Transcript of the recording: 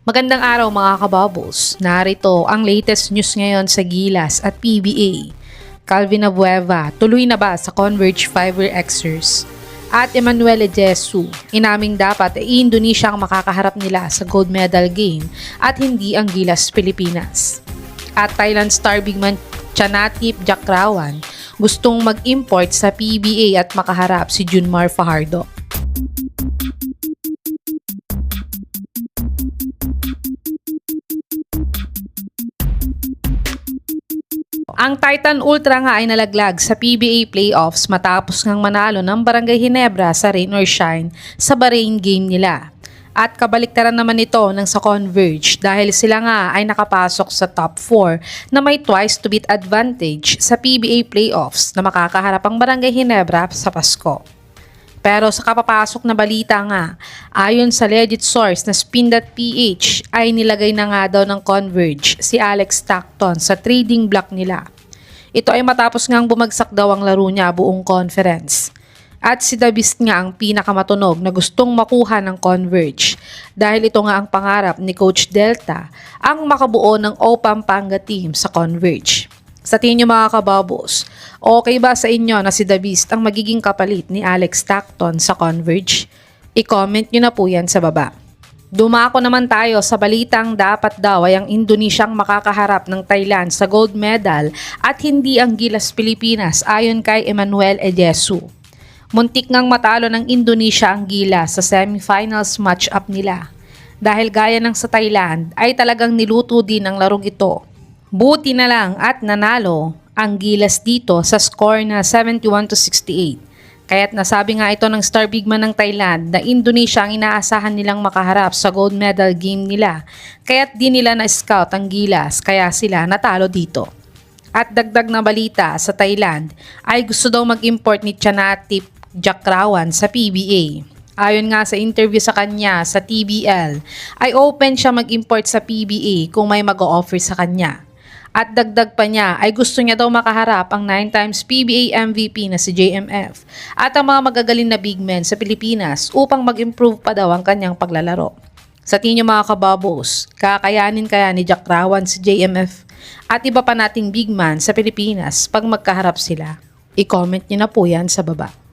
Magandang araw mga kabubbles. Narito ang latest news ngayon sa Gilas at PBA. Calvin Abueva, tuloy na ba sa Converge Fiber Xers? At Emmanuel Ejesu, inaming dapat ay Indonesia ang makakaharap nila sa gold medal game at hindi ang Gilas Pilipinas. At Thailand star bigman Chanatip Jakrawan, gustong mag-import sa PBA at makaharap si Junmar Fajardo. Ang Titan Ultra nga ay nalaglag sa PBA playoffs matapos ngang manalo ng Barangay Ginebra sa rain or shine sa Bahrain game nila. At kabaliktaran naman ito ng sa Converge dahil sila nga ay nakapasok sa top 4 na may twice to beat advantage sa PBA playoffs na makakaharap ang Barangay Ginebra sa Pasko. Pero sa kapapasok na balita nga, ayon sa legit source na Spin.ph ay nilagay na nga daw ng Converge si Alex Stockton sa trading block nila. Ito ay matapos ngang bumagsak daw ang laro niya buong conference. At si The Beast nga ang pinakamatunog na gustong makuha ng Converge dahil ito nga ang pangarap ni Coach Delta ang makabuo ng O Pampanga team sa Converge. Sa tingin nyo mga kababos, okay ba sa inyo na si The Beast ang magiging kapalit ni Alex Stockton sa Converge? I-comment nyo na po yan sa baba. Dumako naman tayo sa balitang dapat daw ay ang Indonesia ang makakaharap ng Thailand sa gold medal at hindi ang Gilas Pilipinas ayon kay Emmanuel Ejesu. Muntik ngang matalo ng Indonesia ang Gilas sa semifinals match-up nila. Dahil gaya ng sa Thailand ay talagang niluto din ang larong ito. Buti na lang at nanalo ang Gilas dito sa score na 71-68. Kaya't nasabi nga ito ng star bigman ng Thailand na Indonesia ang inaasahan nilang makaharap sa gold medal game nila. Kaya't di nila na-scout ang Gilas kaya sila natalo dito. At dagdag na balita sa Thailand ay gusto daw mag-import ni Chanatip Jakrawan sa PBA. Ayon nga sa interview sa kanya sa TBL ay open siya mag-import sa PBA kung may mag-o-offer sa kanya. At dagdag pa niya ay gusto niya daw makaharap ang 9 times PBA MVP na si JMF at ang mga magagaling na big men sa Pilipinas upang mag-improve pa daw ang kanyang paglalaro. Sa tingin niyo mga kababos, kakayanin kaya ni Jakrawan si JMF at iba pa nating big man sa Pilipinas pag magkaharap sila? I-comment niyo na po yan sa baba.